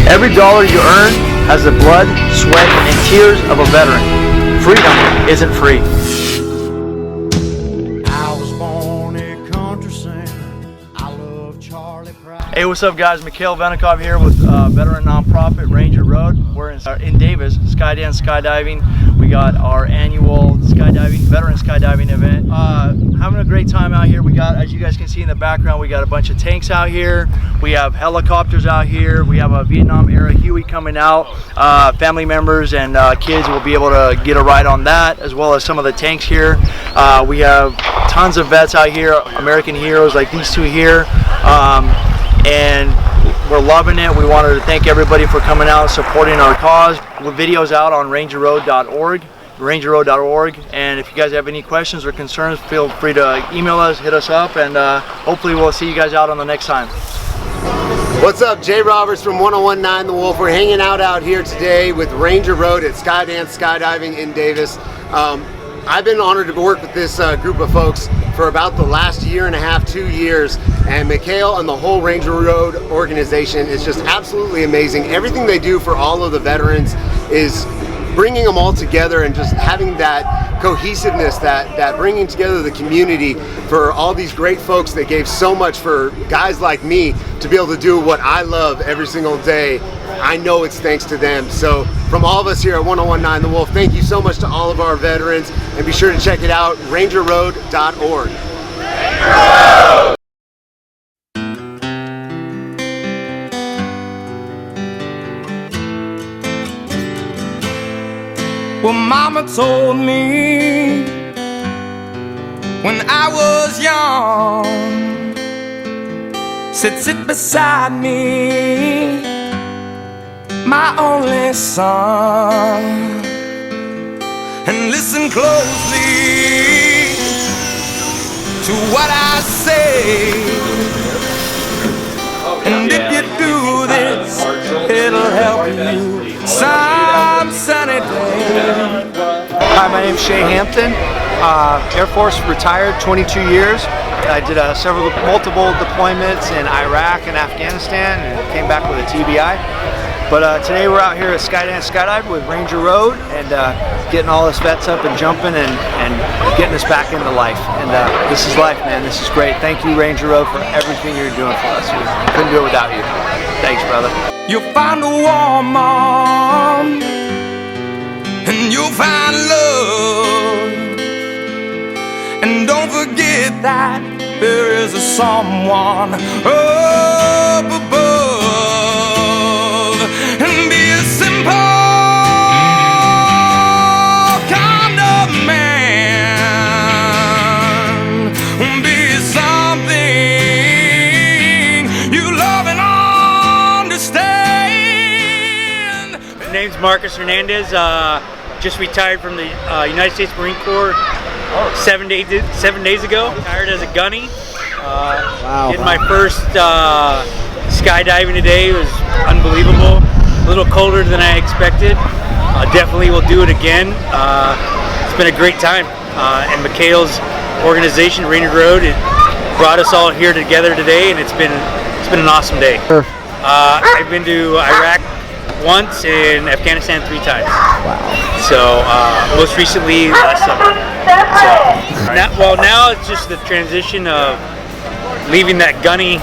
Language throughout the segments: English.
Every dollar you earn has the blood, sweat, and tears of a veteran. Freedom isn't free. Hey, what's up guys? Nikhil Singh here with veteran nonprofit Ranger Road. We're in Davis, Skydance Skydiving. We got our annual veteran skydiving event. Having a great time out here. We got, as you guys can see in the background, we got a bunch of tanks out here. We have helicopters out here. We have a Vietnam era Huey coming out. Family members and kids will be able to get a ride on that, as well as some of the tanks here. We have tons of vets out here, American heroes like these two here. And we're loving it. We wanted to thank everybody for coming out and supporting our cause. The video's out on rangerroad.org, and if you guys have any questions or concerns, feel free to email us, hit us up, and hopefully we'll see you guys out on the next time. What's up, Jay Roberts from 1019 The Wolf. We're hanging out here today with Ranger Road at Skydance Skydiving in Davis. I've been honored to work with this group of folks for about the last year and a half, 2 years, and Mikhail and the whole Ranger Road organization is just absolutely amazing. Everything they do for all of the veterans is bringing them all together and just having that cohesiveness, that bringing together the community for all these great folks that gave so much for guys like me to be able to do what I love every single day. I know it's thanks to them. So from all of us here at 1019 The Wolf, thank you so much to all of our veterans, and be sure to check it out, rangerroad.org. Well, Mama told me when I was young, said sit beside me, my only son, and listen closely to what I say, and if you do this, it'll help you some sunny day. Hi, my name's Hampton. Air Force, retired, 22 years. I did multiple deployments in Iraq and Afghanistan and came back with a TBI. But today we're out here at Skydance Skydive with Ranger Road and getting all us vets up and jumping and getting us back into life. And this is life, man. This is great. Thank you, Ranger Road, for everything you're doing for us. We couldn't do it without you. Thanks, brother. You'll find a warm arm, and you'll find love, and don't forget that there is a someone up above, and be a simple kind of man, be something you love and understand. Name's Marcus Hernandez. Just retired from the United States Marine Corps 7 days ago. Retired as a gunny. Did my first skydiving today. It was unbelievable. A little colder than I expected. Definitely will do it again. It's been a great time. And Mikhail's organization, Ranger Road, it brought us all here together today, and it's been an awesome day. I've been to Iraq once and Afghanistan 3 times. Wow. So most recently last summer. So now it's just the transition of leaving that gunny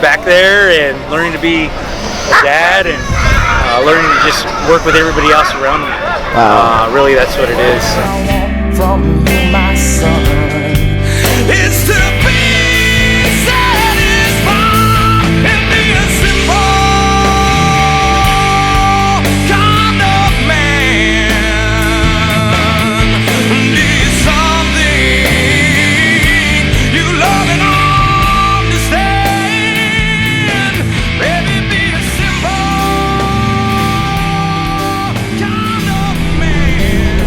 back there and learning to be a dad and learning to just work with everybody else around me. Wow. Really, that's what it is. From you, my son, is to be satisfied and be a simple kind of man. Be something you love and understand. Baby, be a simple kind of man.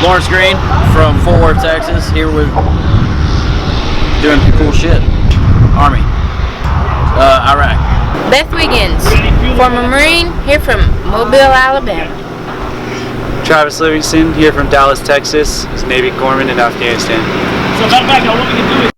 Lawrence Green from Fort Worth, Texas, here with doing cool shit. Army. Iraq. Beth Wiggins, former Marine, here from Mobile, Alabama. Travis Livingston, here from Dallas, Texas, as Navy Corpsman in Afghanistan. So matter of fact, what we can do is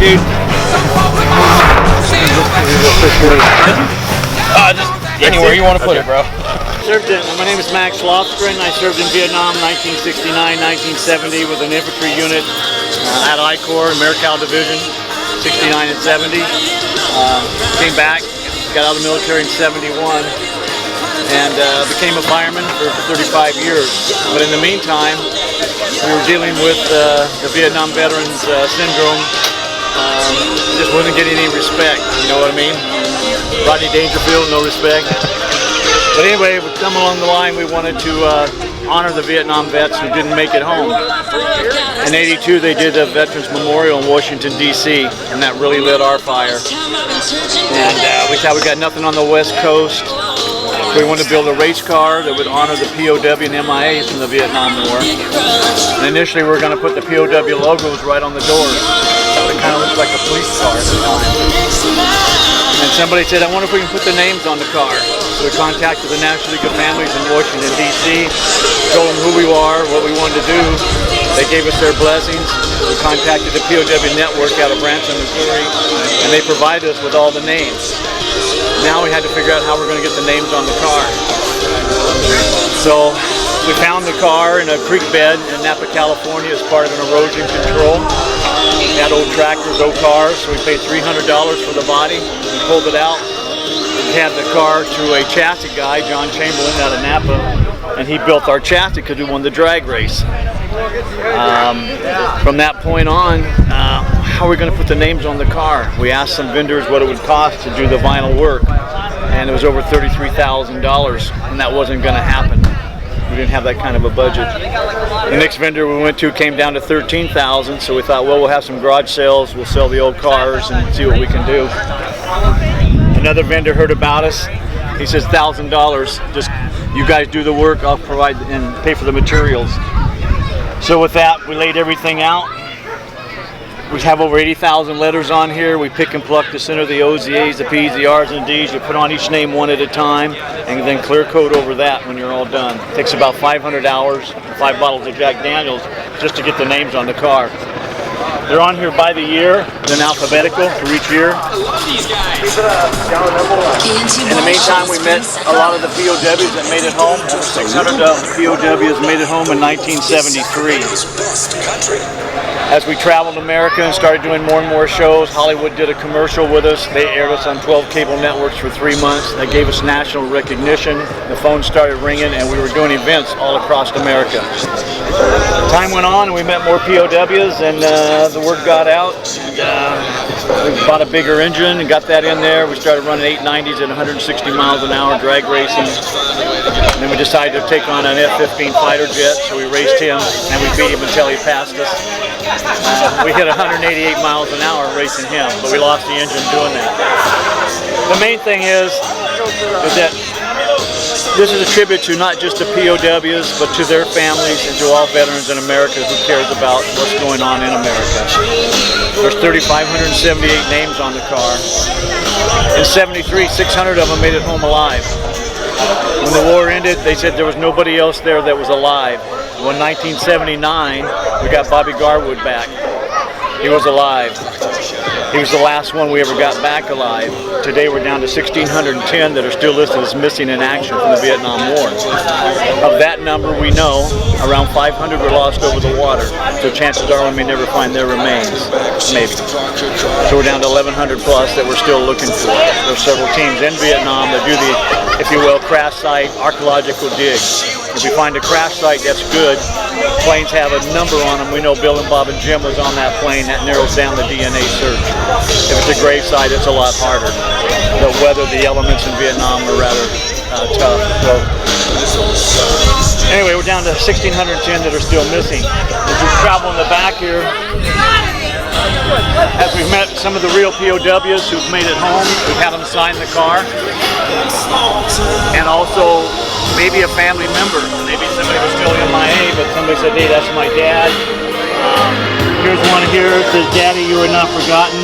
dude. Just anywhere you want to put it, bro. My name is Max Lofgren. I served in Vietnam 1969, 1970 with an infantry unit at I Corps, Americal Division, 69 and 70. Came back, got out of the military in 71, and became a fireman for 35 years. But in the meantime, we were dealing with the Vietnam Veterans Syndrome. Just wasn't getting any respect, you know what I mean? Rodney Dangerfield, no respect. But anyway, come along the line, we wanted to honor the Vietnam vets who didn't make it home. In '82, they did a Veterans Memorial in Washington, D.C., and that really lit our fire. And we thought we got nothing on the West Coast. We wanted to build a race car that would honor the POW and MIAs from the Vietnam War. And initially, we were going to put the POW logos right on the doors. It kind of looked like a police car at the time. And somebody said, I wonder if we can put the names on the car. So we contacted the National League of Families in Washington, D.C., told them who we are, what we wanted to do. They gave us their blessings. We contacted the POW network out of Branson, Missouri, and they provided us with all the names. Now we had to figure out how we're going to get the names on the car. So we found the car in a creek bed in Napa, California as part of an erosion control. We had old tractors, old cars, so we paid $300 for the body. We pulled it out. We had the car to a chassis guy, John Chamberlain, out of Napa, and he built our chassis because we won the drag race. From that point on, how are we going to put the names on the car? We asked some vendors what it would cost to do the vinyl work, and it was over $33,000, and that wasn't going to happen. We didn't have that kind of a budget. The next vendor we went to came down to $13,000, so we thought, well, we'll have some garage sales, we'll sell the old cars and see what we can do. Another vendor heard about us. He says, $1,000, just you guys do the work, I'll provide and pay for the materials. So with that, we laid everything out. We have over 80,000 letters on here. We pick and pluck the center of the O's, the A's, the P's, the R's, and the D's. You put on each name one at a time, and then clear coat over that when you're all done. It takes about 500 hours, 5 bottles of Jack Daniels, just to get the names on the car. They're on here by the year, then alphabetical for each year. In the meantime, we met a lot of the POWs that made it home. Over 600 POWs made it home in 1973. As we traveled America and started doing more and more shows, Hollywood did a commercial with us. They aired us on 12 cable networks for 3 months. They gave us national recognition. The phone started ringing, and we were doing events all across America. Time went on, and we met more POWs, and the word got out. We bought a bigger engine and got that in there. We started running 890s at 160 miles an hour, drag racing. And then we decided to take on an F-15 fighter jet, so we raced him, and we beat him until he passed us. We hit 188 miles an hour racing him, but we lost the engine doing that. The main thing is that this is a tribute to not just the POWs, but to their families and to all veterans in America who cares about what's going on in America. There's 3,578 names on the car. In '73, 600 of them made it home alive. When the war ended, they said there was nobody else there that was alive. When 1979, we got Bobby Garwood back. He was alive. He was the last one we ever got back alive. Today we're down to 1,610 that are still listed as missing in action from the Vietnam War. Of that number, we know Around 500 were lost over the water, so chances are we may never find their remains, maybe. So we're down to 1,100 plus that we're still looking for. There's several teams in Vietnam that do the, if you will, crash site archaeological digs. If we find a crash site, that's good. Planes have a number on them. We know Bill and Bob and Jim was on that plane. That narrows down the DNA search. If it's a grave site, it's a lot harder. The weather, the elements in Vietnam are rather tough. So, anyway, we're down to 1,610 that are still missing. As we travel in the back here, as we've met some of the real POWs who've made it home, we've had them sign the car, and also maybe a family member. Maybe somebody was still MIA, but somebody said, hey, that's my dad. Here's one here, it says, Daddy, you are not forgotten.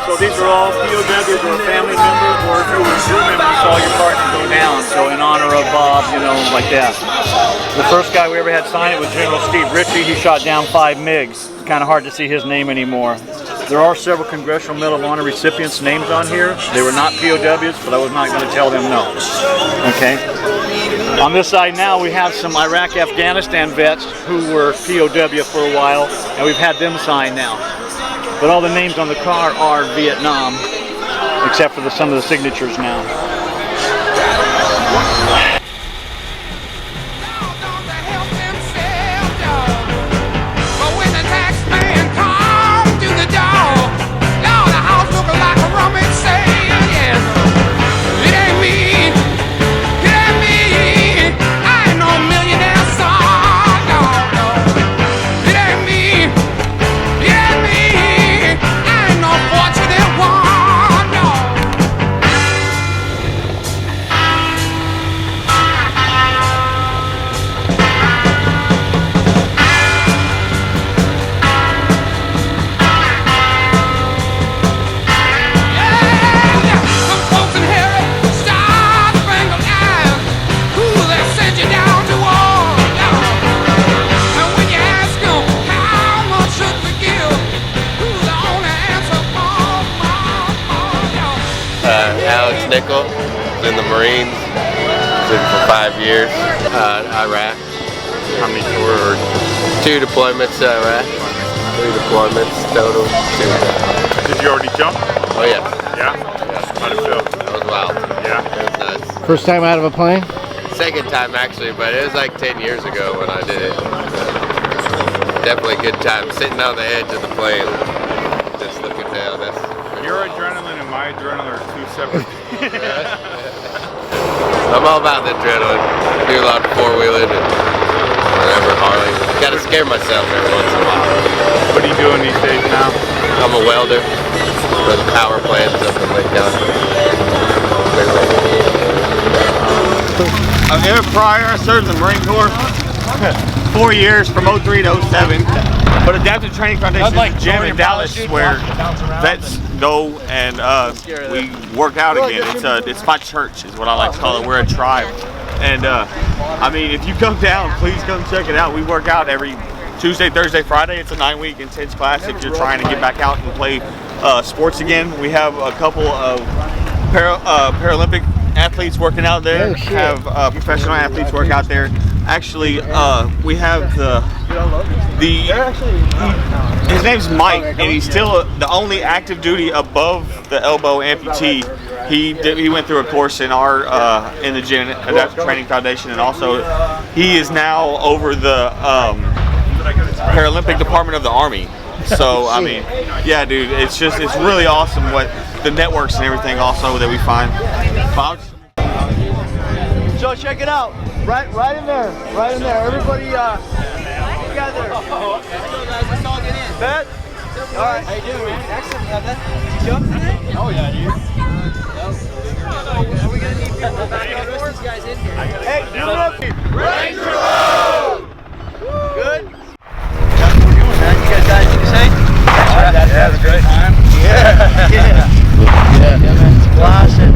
So these are all POWs or a family member, or if you were a crew member, you saw your partner go down. So in honor of Bob, you know, like that. The first guy we ever had sign it was General Steve Ritchie. He shot down 5 MiGs. It's kind of hard to see his name anymore. There are several Congressional Medal of Honor recipients' names on here. They were not POWs, but I was not going to tell them no. Okay. On this side now, we have some Iraq, Afghanistan vets who were POW for a while, and we've had them sign now. But all the names on the car are Vietnam, except for some of the signatures now. Nikhil, was in the Marines, was in for 5 years, Iraq. How many tours? 2 deployments to Iraq, 3 deployments total. 2. Did you already jump? Oh yeah. Yeah? How'd it feel? That was wild. Yeah? It was nice. First time out of a plane? Second time actually, but it was like 10 years ago when I did it. Definitely a good time, sitting on the edge of the plane, just looking down. Your adrenaline and my adrenaline are 2 separate. I'm all about the adrenaline. I do a lot of 4-wheeling and whatever, Harley. Gotta scare myself every once in a while. What are you doing these days now? I'm a welder for the power plants up in Lake County. I'm Eric Pryor. I served in the Marine Corps 4 years from 03 to 07. But Adaptive Training Foundation is a gym in Dallas where vets go and we work out again. It's my church is what I like to call it. We're a tribe. And I mean, if you come down, please come check it out. We work out every Tuesday, Thursday, Friday. It's a 9-week intense class if you're trying to get back out and play sports again. We have a couple of Paralympic athletes working out there. Oh, shit. Have professional athletes work out there. Actually, we have his name's Mike, and he's still the only active duty above the elbow amputee. He went through a course in in the gym, Adaptive Training Foundation, and also he is now over the Paralympic Department of the Army. So I mean, yeah, dude, it's really awesome what the networks and everything also that we find. So check it out, right in there, everybody together. Let's all get in. Bet? All right. How you doing, man? Excellent. Did you jump today? Oh yeah, dude. Are we gonna need people back on those guys in here? Hey, do it up. Ranger Road! Good? That's what we're doing, man. You guys got anything to say? Yeah, it was a great time. Yeah, man. It's a blast. And,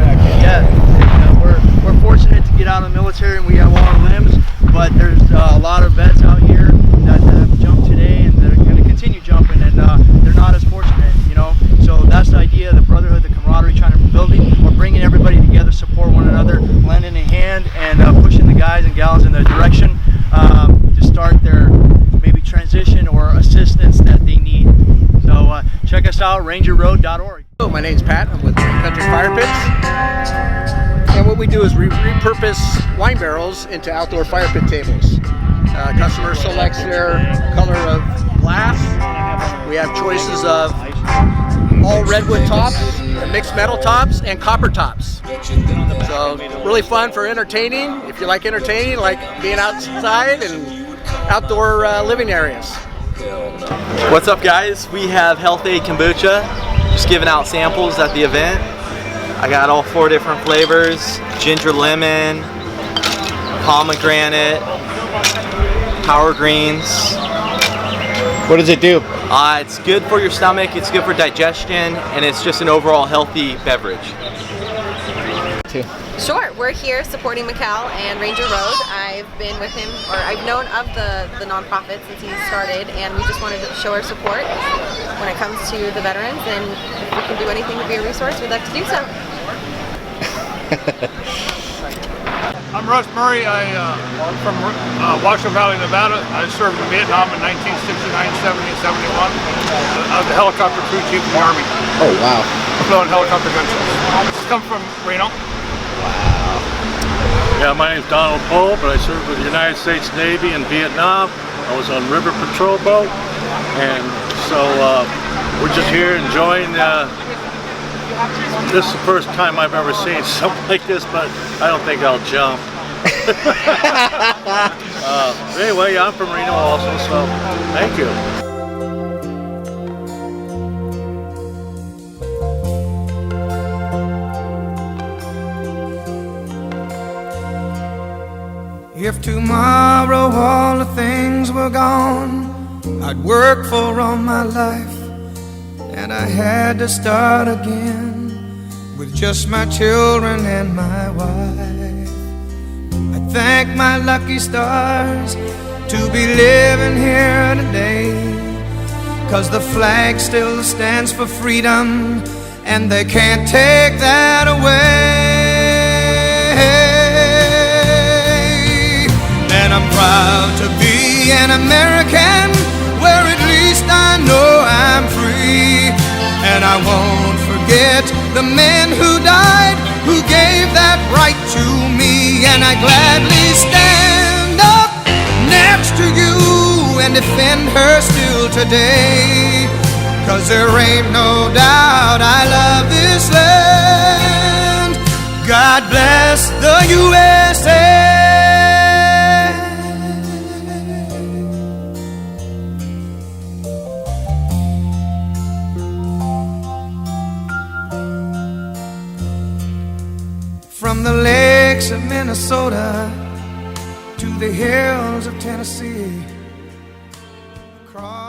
we're fortunate to get out of the military and we have all our limbs, but there's a lot of vets out here that have jumped today and that are going to continue jumping, and they're not as fortunate, you know. So that's the idea, the brotherhood, the camaraderie, trying to build it. We're bringing everybody together, support one another. another lending a hand and pushing the guys and gals in the direction to start their maybe transition or assistance that they need. So check us out, rangerroad.org. Hello, my name's Pat. I'm with Country Fire Pits. And what we do is we repurpose wine barrels into outdoor fire pit tables. Customer selects their color of glass. We have choices of all redwood tops, mixed metal tops, and copper tops. So really fun for entertaining. If you like entertaining, like being outside and outdoor living areas. What's up, guys? We have Health Aid Kombucha, just giving out samples at the event. I got all 4 different flavors: ginger lemon, pomegranate, power greens. What does it do? It's good for your stomach, it's good for digestion, and it's just an overall healthy beverage. Sure, we're here supporting Mikel and Ranger Road. I've been with him, or I've known of the nonprofit since he started, and we just wanted to show our support when it comes to the veterans, and if we can do anything to be a resource, we'd like to do so. I'm Russ Murray. I'm from Washoe Valley, Nevada. I served in Vietnam in 1969, 70, and 71. I was the helicopter crew chief in the Army. Oh, wow. I flew on helicopter gunships. I come from Reno. Yeah, my name's Donald Pohl, but I served with the United States Navy in Vietnam. I was on river patrol boat, and so we're just here enjoying. This is the first time I've ever seen something like this, but I don't think I'll jump. Anyway, I'm from Reno also, so thank you. If tomorrow all the things were gone I'd worked for all my life, and I had to start again with just my children and my wife, I thank my lucky stars to be living here today, 'cause the flag still stands for freedom, and they can't take that away. And I'm proud to be an American, where at least I know I'm free. And I won't forget the men who died, who gave that right to me. And I gladly stand up next to you and defend her still today, 'cause there ain't no doubt I love this land. God bless the USA. From the lakes of Minnesota to the hills of Tennessee, across